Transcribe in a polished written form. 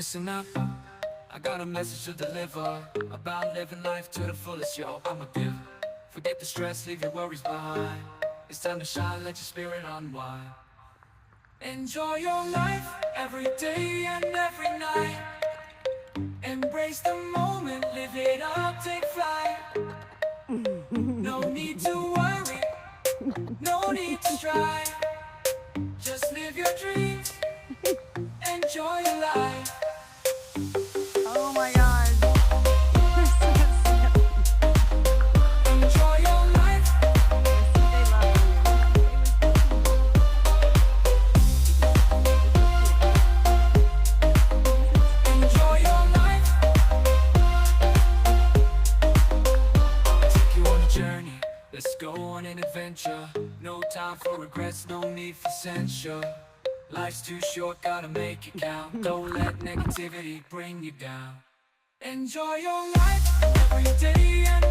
Listen up, I got a message to deliver about living life to the fullest, yo, I'm a giver. Forget the stress, leave your worries behind. It's time to shine, let your spirit unwind. Enjoy your life, every day and every night. Embrace the moment, live it up, take flight. No need to worry, no need to strive. Just live your dreams, enjoy your life. Oh my god. Enjoy your life, They love enjoy your life. Take you on a journey, let's go on an adventure. No time for regrets, no need for censure. Life's too short, gotta make it count. Don't let negativity bring you down. Enjoy your life, every day and